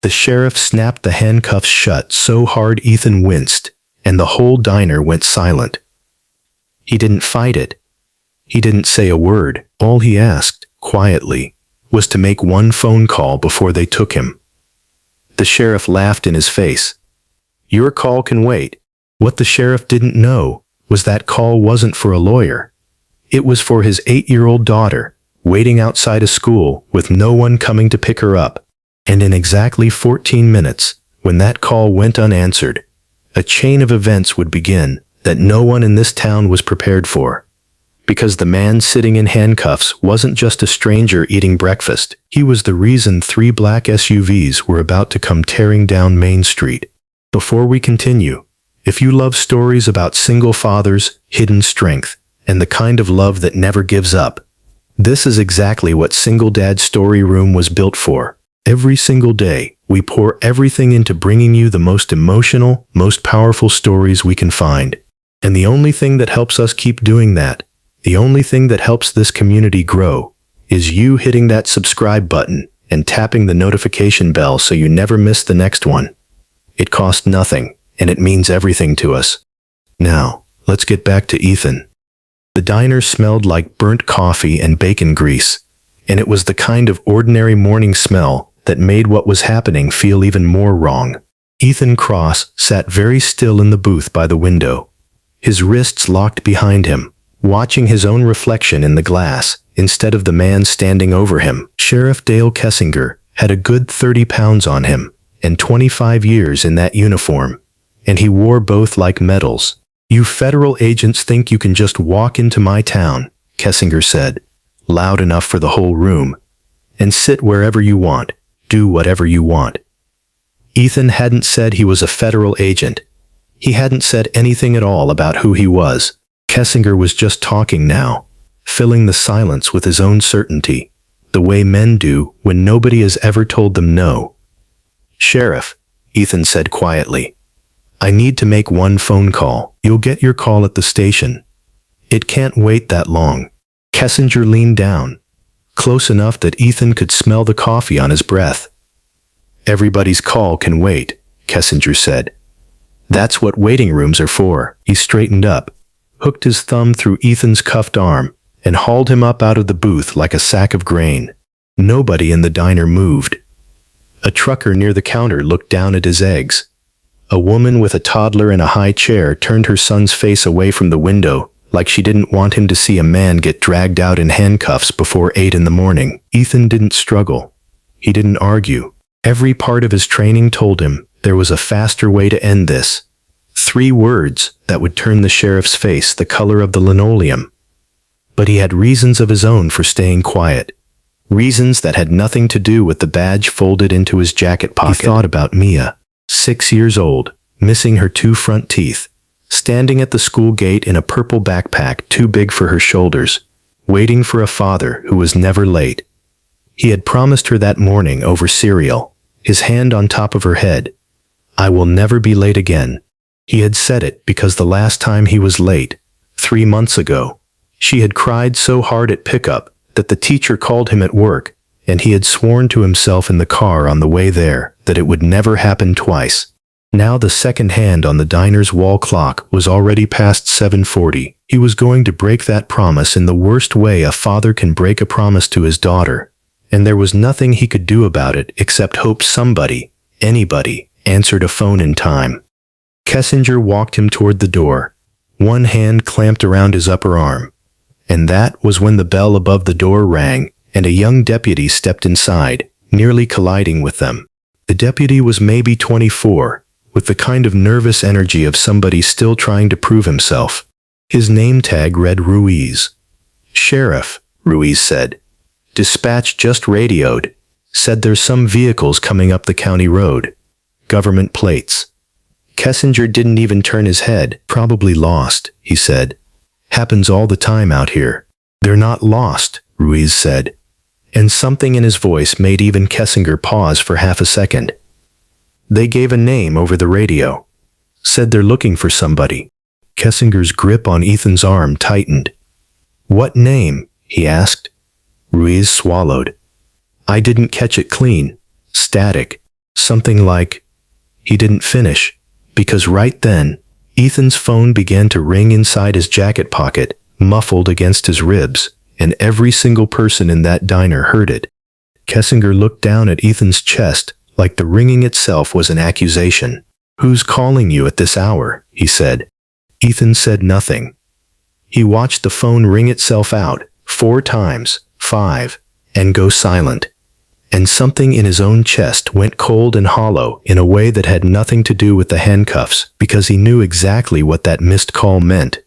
The sheriff snapped the handcuffs shut so hard Ethan winced, and the whole diner went silent. He didn't fight it. He didn't say a word. All he asked, quietly, was to make one phone call before they took him. The sheriff laughed in his face. "Your call can wait." What the sheriff didn't know was that call wasn't for a lawyer. It was for his 8-year-old daughter, waiting outside a school with no one coming to pick her up. And in exactly 14 minutes, when that call went unanswered, a chain of events would begin that no one in this town was prepared for. Because the man sitting in handcuffs wasn't just a stranger eating breakfast. He was the reason 3 black SUVs were about to come tearing down Main Street. Before we continue, if you love stories about single fathers, hidden strength, and the kind of love that never gives up, this is exactly what Single Dad's Story Room was built for. Every single day, we pour everything into bringing you the most emotional, most powerful stories we can find. And the only thing that helps us keep doing that, the only thing that helps this community grow, is you hitting that subscribe button and tapping the notification bell so you never miss the next one. It costs nothing, and it means everything to us. Now, let's get back to Ethan. The diner smelled like burnt coffee and bacon grease, and it was the kind of ordinary morning smell that made what was happening feel even more wrong. Ethan Cross sat very still in the booth by the window, his wrists locked behind him, watching his own reflection in the glass instead of the man standing over him. Sheriff Dale Kessinger had a good 30 pounds on him and 25 years in that uniform, and he wore both like medals. "You federal agents think you can just walk into my town," Kessinger said, loud enough for the whole room, "and sit wherever you want, do whatever you want." Ethan hadn't said he was a federal agent. He hadn't said anything at all about who he was. Kessinger was just talking now, filling the silence with his own certainty, the way men do when nobody has ever told them no. "Sheriff," Ethan said quietly, "I need to make one phone call. You'll get your call at the station. It can't wait that long." Kessinger leaned down, close enough that Ethan could smell the coffee on his breath. "Everybody's call can wait," Kessinger said. "That's what waiting rooms are for." He straightened up, hooked his thumb through Ethan's cuffed arm, and hauled him up out of the booth like a sack of grain. Nobody in the diner moved. A trucker near the counter looked down at his eggs. A woman with a toddler in a high chair turned her son's face away from the window, like she didn't want him to see a man get dragged out in handcuffs before 8 in the morning. Ethan didn't struggle. He didn't argue. Every part of his training told him there was a faster way to end this. 3 words that would turn the sheriff's face the color of the linoleum. But he had reasons of his own for staying quiet. Reasons that had nothing to do with the badge folded into his jacket pocket. He thought about Mia, 6 years old, missing her 2 front teeth, standing at the school gate in a purple backpack too big for her shoulders, waiting for a father who was never late. He had promised her that morning over cereal, his hand on top of her head, "I will never be late again." He had said it because the last time he was late, 3 months ago, she had cried so hard at pickup that the teacher called him at work, and he had sworn to himself in the car on the way there that it would never happen twice. Now the second hand on the diner's wall clock was already past 7:40. He was going to break that promise in the worst way a father can break a promise to his daughter, and there was nothing he could do about it except hope somebody, anybody, answered a phone in time. Kessinger walked him toward the door, one hand clamped around his upper arm. And that was when the bell above the door rang, and a young deputy stepped inside, nearly colliding with them. The deputy was maybe 24, with the kind of nervous energy of somebody still trying to prove himself. His name tag read Ruiz. "Sheriff," Ruiz said. "Dispatch just radioed. Said there's some vehicles coming up the county road. Government plates." Kessinger didn't even turn his head. "Probably lost," he said. "Happens all the time out here." "They're not lost," Ruiz said, and something in his voice made even Kessinger pause for half a second. "They gave a name over the radio. Said they're looking for somebody." Kessinger's grip on Ethan's arm tightened. "What name?" he asked. Ruiz swallowed. "I didn't catch it clean. Static. Something like, he didn't finish, because right then, Ethan's phone began to ring inside his jacket pocket, muffled against his ribs, and every single person in that diner heard it. Kessinger looked down at Ethan's chest, like the ringing itself was an accusation. "Who's calling you at this hour?" he said. Ethan said nothing. He watched the phone ring itself out, 4 times, 5, and go silent. And something in his own chest went cold and hollow in a way that had nothing to do with the handcuffs, because he knew exactly what that missed call meant.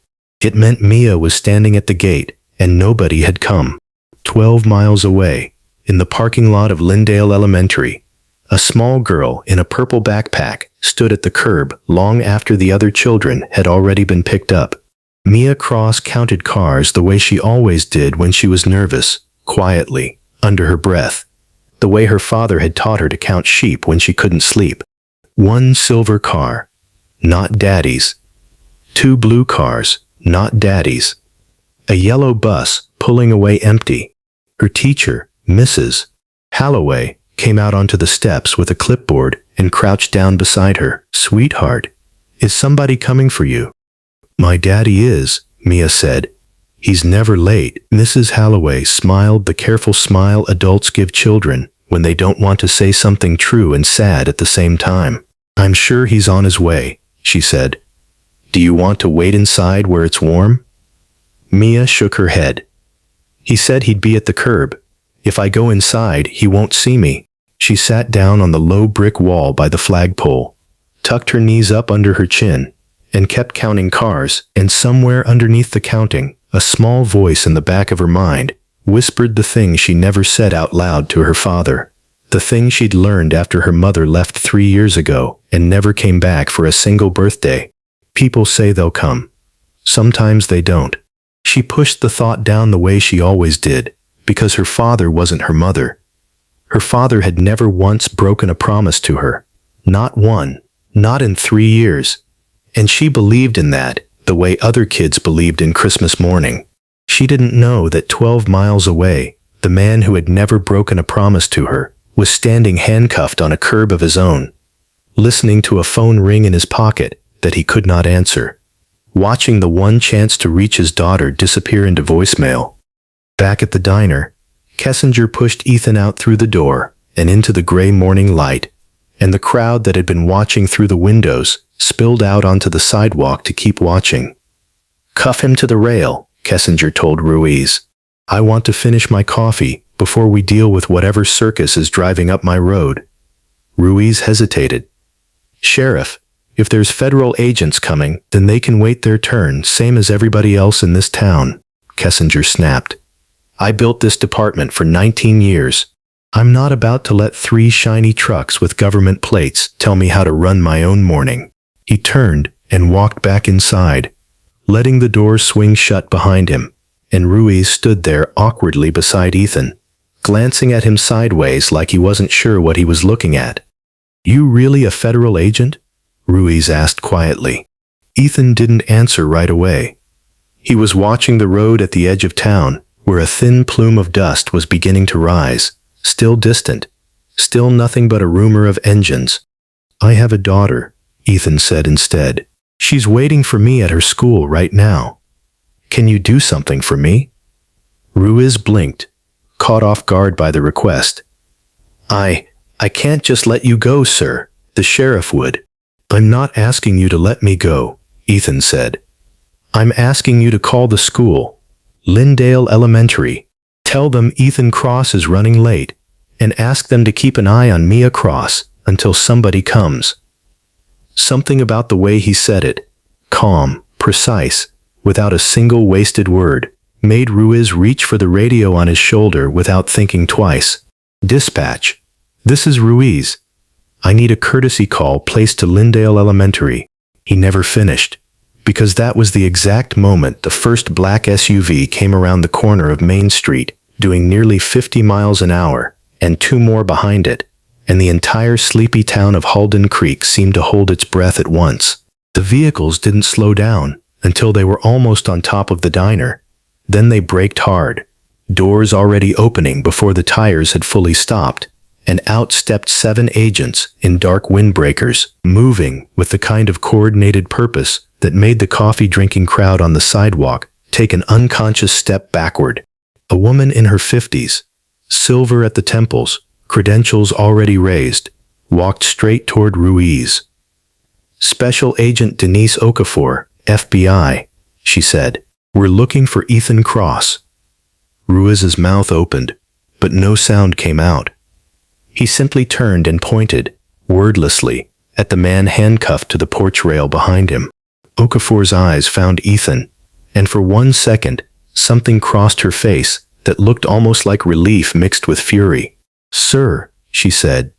It meant Mia was standing at the gate, and nobody had come. 12 miles away, in the parking lot of Lyndale Elementary, a small girl in a purple backpack stood at the curb long after the other children had already been picked up. Mia Cross counted cars the way she always did when she was nervous, quietly, under her breath, the way her father had taught her to count sheep when she couldn't sleep. 1 silver car, not Daddy's. 2 blue cars, not Daddy's. A yellow bus pulling away empty. Her teacher, Mrs. Halloway, came out onto the steps with a clipboard and crouched down beside her. "Sweetheart, is somebody coming for you?" "My daddy is," Mia said. "He's never late." Mrs. Halloway smiled the careful smile adults give children when they don't want to say something true and sad at the same time. "I'm sure he's on his way," she said. "Do you want to wait inside where it's warm?" Mia shook her head. "He said he'd be at the curb. If I go inside, he won't see me." She sat down on the low brick wall by the flagpole, tucked her knees up under her chin, and kept counting cars, and somewhere underneath the counting, a small voice in the back of her mind whispered the thing she never said out loud to her father, the thing she'd learned after her mother left 3 years ago and never came back for a single birthday. "People say they'll come. Sometimes they don't." She pushed the thought down the way she always did, because her father wasn't her mother. Her father had never once broken a promise to her. Not one. Not in 3 years. And she believed in that, the way other kids believed in Christmas morning. She didn't know that 12 miles away, the man who had never broken a promise to her was standing handcuffed on a curb of his own, listening to a phone ring in his pocket that he could not answer, watching the one chance to reach his daughter disappear into voicemail. Back at the diner, Kessinger pushed Ethan out through the door and into the gray morning light, and the crowd that had been watching through the windows spilled out onto the sidewalk to keep watching. "Cuff him to the rail," Kessinger told Ruiz. "I want to finish my coffee before we deal with whatever circus is driving up my road." Ruiz hesitated. "Sheriff, if there's federal agents coming, then they can wait their turn, same as everybody else in this town," Kessinger snapped. "I built this department for 19 years. I'm not about to let 3 shiny trucks with government plates tell me how to run my own morning." He turned and walked back inside, letting the door swing shut behind him, and Ruiz stood there awkwardly beside Ethan, glancing at him sideways like he wasn't sure what he was looking at. "You really a federal agent?" Ruiz asked quietly. Ethan didn't answer right away. He was watching the road at the edge of town, where a thin plume of dust was beginning to rise, still distant, still nothing but a rumor of engines. "I have a daughter," Ethan said instead. "She's waiting for me at her school right now. Can you do something for me?" Ruiz blinked, caught off guard by the request. I can't just let you go, sir. The sheriff would." "I'm not asking you to let me go," Ethan said. "I'm asking you to call the school, Lyndale Elementary. Tell them Ethan Cross is running late, and ask them to keep an eye on Mia Cross until somebody comes." Something about the way he said it, calm, precise, without a single wasted word, made Ruiz reach for the radio on his shoulder without thinking twice. "Dispatch. This is Ruiz. I need a courtesy call placed to Lyndale Elementary." He never finished, because that was the exact moment the first black SUV came around the corner of Main Street, doing nearly 50 miles an hour, and 2 more behind it, and the entire sleepy town of Halden Creek seemed to hold its breath at once. The vehicles didn't slow down until they were almost on top of the diner. Then they braked hard, doors already opening before the tires had fully stopped, and out stepped 7 agents in dark windbreakers, moving with the kind of coordinated purpose that made the coffee-drinking crowd on the sidewalk take an unconscious step backward. A woman in her 50s, silver at the temples, credentials already raised, walked straight toward Ruiz. "Special Agent Denise Okafor, FBI," she said. "We're looking for Ethan Cross." Ruiz's mouth opened, but no sound came out. He simply turned and pointed, wordlessly, at the man handcuffed to the porch rail behind him. Okafor's eyes found Ethan, and for 1 second, something crossed her face that looked almost like relief mixed with fury. "Sir," she said,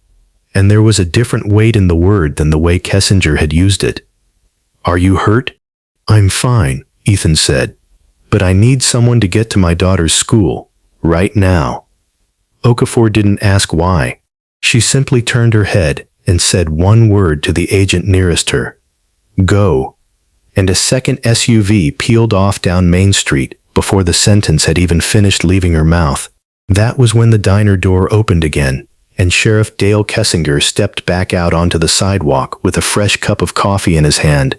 and there was a different weight in the word than the way Kessinger had used it. "Are you hurt?" "I'm fine," Ethan said, "but I need someone to get to my daughter's school, right now." Okafor didn't ask why. She simply turned her head and said one word to the agent nearest her. "Go." And a second SUV peeled off down Main Street before the sentence had even finished leaving her mouth. That was when the diner door opened again, and Sheriff Dale Kessinger stepped back out onto the sidewalk with a fresh cup of coffee in his hand.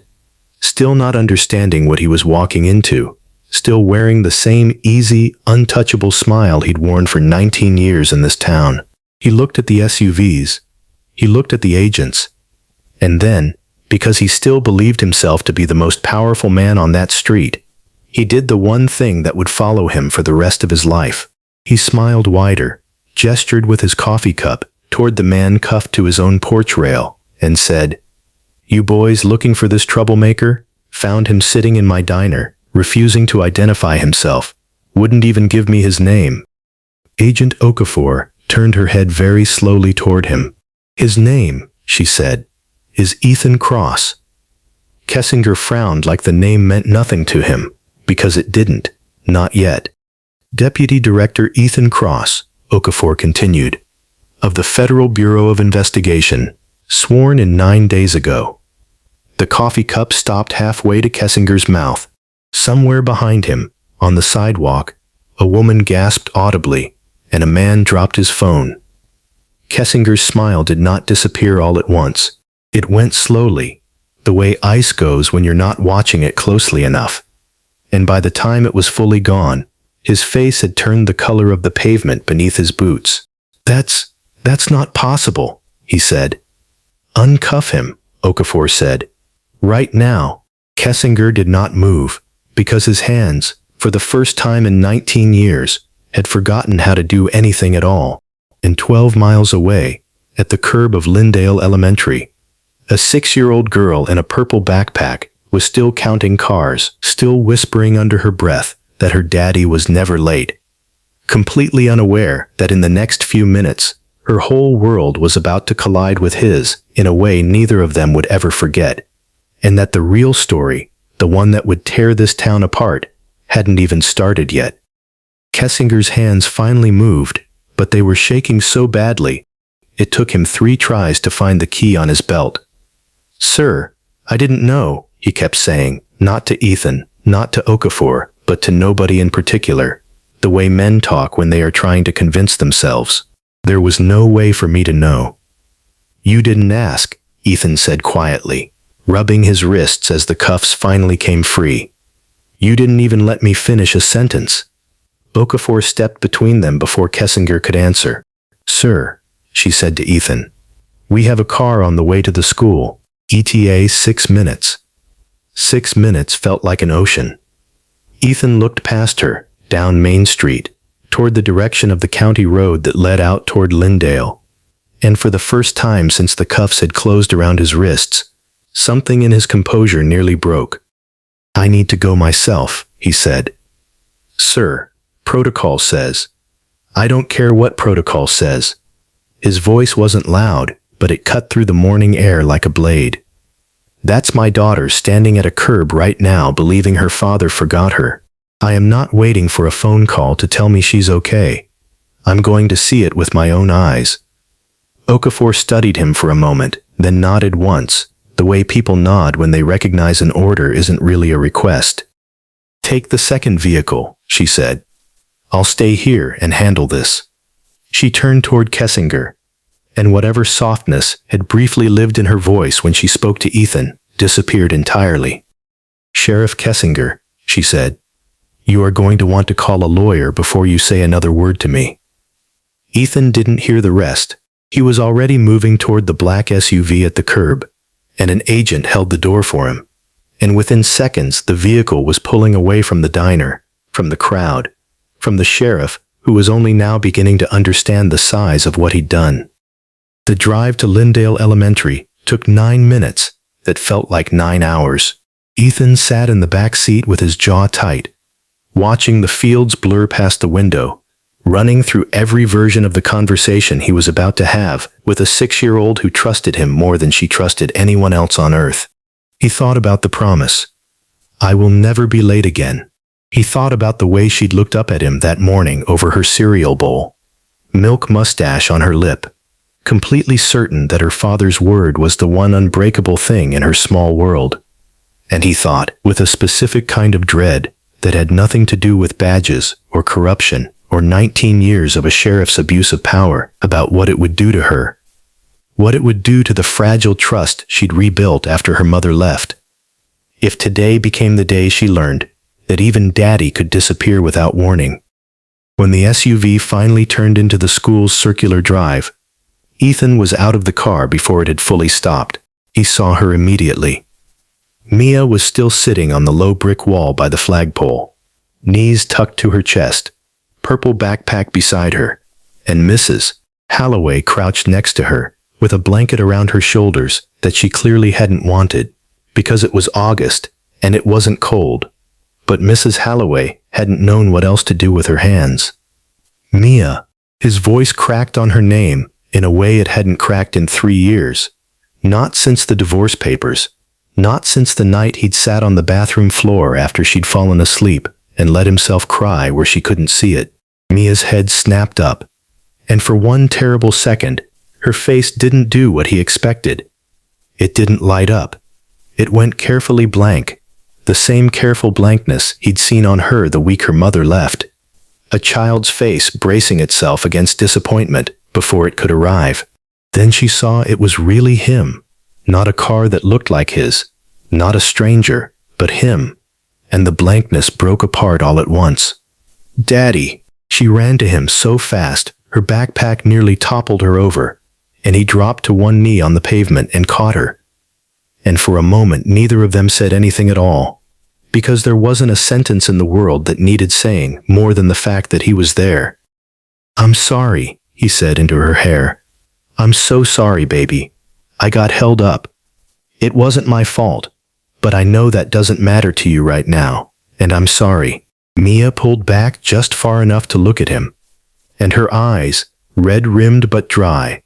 Still not understanding what he was walking into, still wearing the same easy, untouchable smile he'd worn for 19 years in this town. He looked at the SUVs, he looked at the agents, and then, because he still believed himself to be the most powerful man on that street, he did the one thing that would follow him for the rest of his life. He smiled wider, gestured with his coffee cup toward the man cuffed to his own porch rail, and said, "You boys looking for this troublemaker? Found him sitting in my diner, refusing to identify himself, wouldn't even give me his name." Agent Okafor turned her head very slowly toward him. "His name," she said, "is Ethan Cross." Kessinger frowned like the name meant nothing to him, because it didn't, not yet. "Deputy Director Ethan Cross," Okafor continued, "of the Federal Bureau of Investigation, sworn in 9 days ago." The coffee cup stopped halfway to Kessinger's mouth. Somewhere behind him, on the sidewalk, a woman gasped audibly, and a man dropped his phone. Kessinger's smile did not disappear all at once. It went slowly, the way ice goes when you're not watching it closely enough. And by the time it was fully gone, his face had turned the color of the pavement beneath his boots. That's not possible," he said. "Uncuff him," Okafor said. "Right now." Kessinger did not move, because his hands, for the first time in 19 years, had forgotten how to do anything at all. And 12 miles away, at the curb of Lindale Elementary, a 6-year-old girl in a purple backpack was still counting cars, still whispering under her breath that her daddy was never late, completely unaware that in the next few minutes, her whole world was about to collide with his in a way neither of them would ever forget, and that the real story, the one that would tear this town apart, hadn't even started yet. Kessinger's hands finally moved, but they were shaking so badly, it took him 3 tries to find the key on his belt. "Sir, I didn't know," he kept saying, not to Ethan, not to Okafor, but to nobody in particular, the way men talk when they are trying to convince themselves. "There was no way for me to know." "You didn't ask," Ethan said quietly, rubbing his wrists as the cuffs finally came free. "You didn't even let me finish a sentence." Okafor stepped between them before Kessinger could answer. "Sir," she said to Ethan, "we have a car on the way to the school. ETA 6 minutes. 6 minutes felt like an ocean." Ethan looked past her, down Main Street, toward the direction of the county road that led out toward Lindale. And for the first time since the cuffs had closed around his wrists, something in his composure nearly broke. "I need to go myself," he said. "Sir, protocol says." "I don't care what protocol says." His voice wasn't loud, but it cut through the morning air like a blade. "That's my daughter standing at a curb right now believing her father forgot her. I am not waiting for a phone call to tell me she's okay. I'm going to see it with my own eyes." Okafor studied him for a moment, then nodded once, the way people nod when they recognize an order isn't really a request. "Take the second vehicle," she said. "I'll stay here and handle this." She turned toward Kessinger. and whatever softness had briefly lived in her voice when she spoke to Ethan disappeared entirely. "Sheriff Kessinger," she said, "you are going to want to call a lawyer before you say another word to me." Ethan didn't hear the rest. He was already moving toward the black SUV at the curb, and an agent held the door for him. And within seconds, the vehicle was pulling away from the diner, from the crowd, from the sheriff, who was only now beginning to understand the size of what he'd done. The drive to Lyndale Elementary took 9 minutes that felt like 9 hours. Ethan sat in the back seat with his jaw tight, watching the fields blur past the window, running through every version of the conversation he was about to have with a 6-year-old who trusted him more than she trusted anyone else on earth. He thought about the promise. "I will never be late again." He thought about the way she'd looked up at him that morning over her cereal bowl, milk mustache on her lip, completely certain that her father's word was the one unbreakable thing in her small world. And he thought, with a specific kind of dread that had nothing to do with badges or corruption or 19 years of a sheriff's abuse of power, about what it would do to her. What it would do to the fragile trust she'd rebuilt after her mother left. If today became the day she learned that even Daddy could disappear without warning. When the SUV finally turned into the school's circular drive, Ethan was out of the car before it had fully stopped. He saw her immediately. Mia was still sitting on the low brick wall by the flagpole, knees tucked to her chest, purple backpack beside her, and Mrs. Holloway crouched next to her, with a blanket around her shoulders that she clearly hadn't wanted, because it was August and it wasn't cold. But Mrs. Holloway hadn't known what else to do with her hands. "Mia." His voice cracked on her name in a way it hadn't cracked in 3 years. Not since the divorce papers. Not since the night he'd sat on the bathroom floor after she'd fallen asleep and let himself cry where she couldn't see it. Mia's head snapped up, and for one terrible second, her face didn't do what he expected. It didn't light up. It went carefully blank, the same careful blankness he'd seen on her the week her mother left. A child's face bracing itself against disappointment before it could arrive. Then she saw it was really him, not a car that looked like his, not a stranger, but him, and the blankness broke apart all at once. "Daddy!" She ran to him so fast, her backpack nearly toppled her over, and he dropped to one knee on the pavement and caught her. And for a moment neither of them said anything at all, because there wasn't a sentence in the world that needed saying more than the fact that he was there. "I'm sorry," he said into her hair. "I'm so sorry, baby. I got held up. It wasn't my fault, but I know that doesn't matter to you right now, and I'm sorry." Mia pulled back just far enough to look at him, and her eyes, red-rimmed but dry,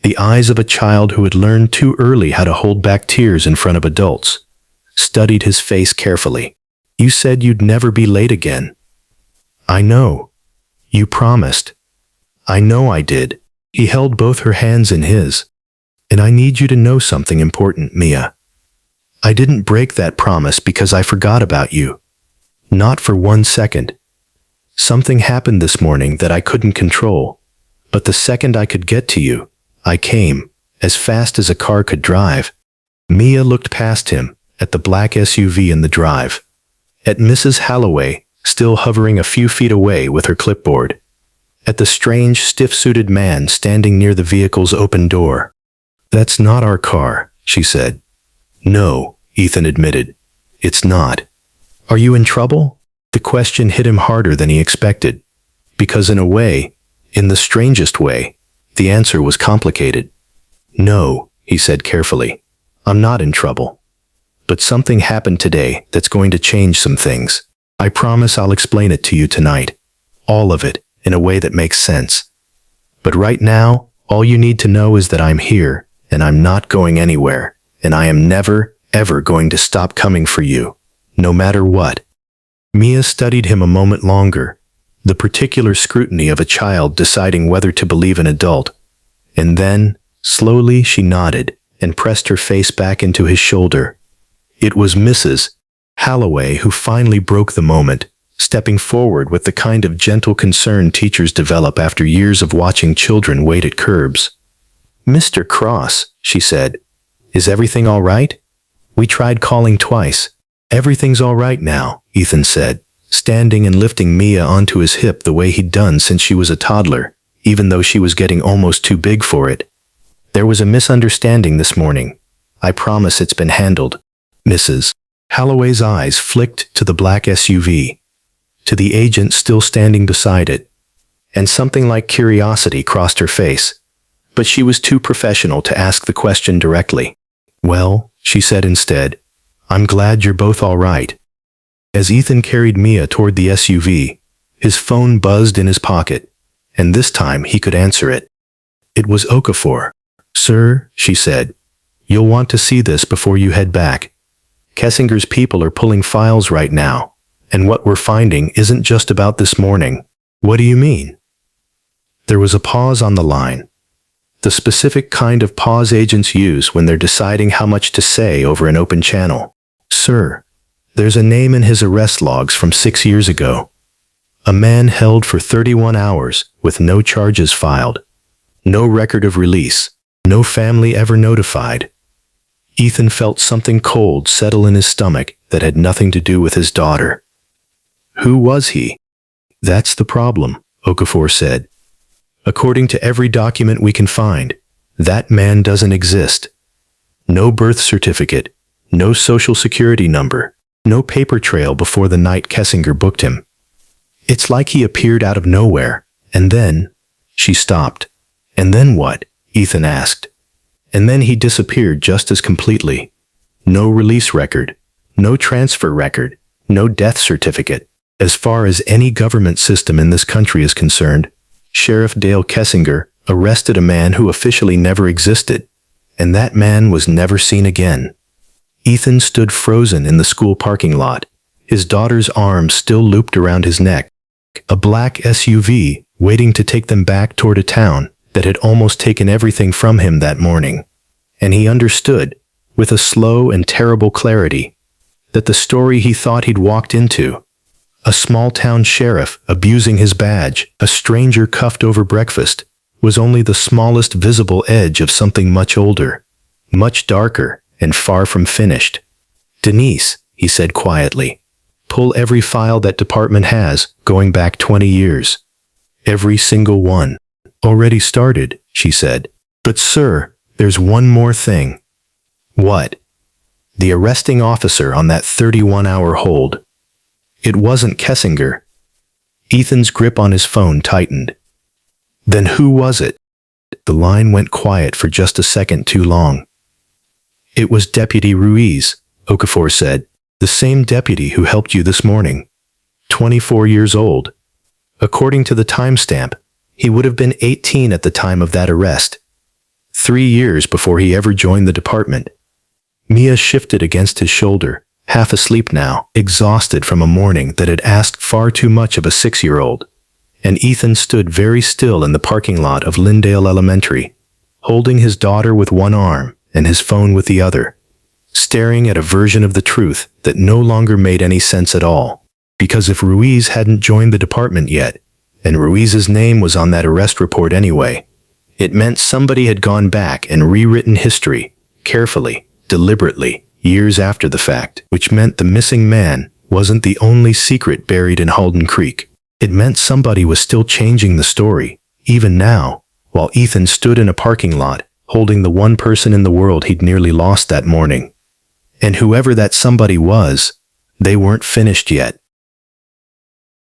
the eyes of a child who had learned too early how to hold back tears in front of adults, studied his face carefully. "You said you'd never be late again." "I know. You promised." "I know I did." He held both her hands in his. "And I need you to know something important, Mia. I didn't break that promise because I forgot about you. Not for 1 second. Something happened this morning that I couldn't control, but the second I could get to you, I came, as fast as a car could drive." Mia looked past him, at the black SUV in the drive, at Mrs. Holloway, still hovering a few feet away with her clipboard, at the strange, stiff-suited man standing near the vehicle's open door. "That's not our car," she said. "No," Ethan admitted. "It's not." "Are you in trouble?" The question hit him harder than he expected, because in a way, in the strangest way, the answer was complicated. "No," he said carefully. "I'm not in trouble. But something happened today that's going to change some things. I promise I'll explain it to you tonight. All of it, in a way that makes sense. But right now, all you need to know is that I'm here, and I'm not going anywhere, and I am never, ever going to stop coming for you, no matter what." Mia studied him a moment longer, the particular scrutiny of a child deciding whether to believe an adult, and then, slowly, she nodded and pressed her face back into his shoulder. It was Mrs. Holloway who finally broke the moment, stepping forward with the kind of gentle concern teachers develop after years of watching children wait at curbs. Mr. Cross, she said. Is everything all right? We tried calling twice. Everything's all right now, Ethan said, standing and lifting Mia onto his hip the way he'd done since she was a toddler, even though she was getting almost too big for it. There was a misunderstanding this morning. I promise it's been handled. Mrs. Holloway's eyes flicked to the black SUV, to the agent still standing beside it, and something like curiosity crossed her face. But she was too professional to ask the question directly. Well, she said instead, I'm glad you're both all right. As Ethan carried Mia toward the SUV, his phone buzzed in his pocket, and this time he could answer it. It was Okafor. Sir, she said, you'll want to see this before you head back. Kessinger's people are pulling files right now, and what we're finding isn't just about this morning. What do you mean? There was a pause on the line. The specific kind of pause agents use when they're deciding how much to say over an open channel. Sir, there's a name in his arrest logs from 6 years ago. A man held for 31 hours with no charges filed. No record of release. No family ever notified. Ethan felt something cold settle in his stomach that had nothing to do with his daughter. Who was he? That's the problem, Okafor said. According to every document we can find, that man doesn't exist. No birth certificate, no social security number, no paper trail before the night Kessinger booked him. It's like he appeared out of nowhere, and then, she stopped. And then what? Ethan asked. And then he disappeared just as completely. No release record, no transfer record, no death certificate. As far as any government system in this country is concerned, Sheriff Dale Kessinger arrested a man who officially never existed, and that man was never seen again. Ethan stood frozen in the school parking lot, his daughter's arms still looped around his neck, a black SUV waiting to take them back toward a town that had almost taken everything from him that morning. And he understood, with a slow and terrible clarity, that the story he thought he'd walked into, a small-town sheriff abusing his badge, a stranger cuffed over breakfast, was only the smallest visible edge of something much older, much darker, and far from finished. Denise, he said quietly, pull every file that department has, going back 20 years. Every single one. Already started, she said. But sir, there's one more thing. What? The arresting officer on that 31-hour hold. It wasn't Kessinger. Ethan's grip on his phone tightened. Then who was it? The line went quiet for just a second too long. It was Deputy Ruiz, Okafor said, the same deputy who helped you this morning. 24 years old. According to the timestamp, he would have been 18 at the time of that arrest. 3 years before he ever joined the department. Mia shifted against his shoulder, half asleep now, exhausted from a morning that had asked far too much of a 6-year-old. And Ethan stood very still in the parking lot of Lyndale Elementary, holding his daughter with one arm and his phone with the other, staring at a version of the truth that no longer made any sense at all. Because if Ruiz hadn't joined the department yet, and Ruiz's name was on that arrest report anyway, it meant somebody had gone back and rewritten history, carefully, deliberately, years after the fact, which meant the missing man wasn't the only secret buried in Halden Creek. It meant somebody was still changing the story, even now, while Ethan stood in a parking lot, holding the one person in the world he'd nearly lost that morning. And whoever that somebody was, they weren't finished yet.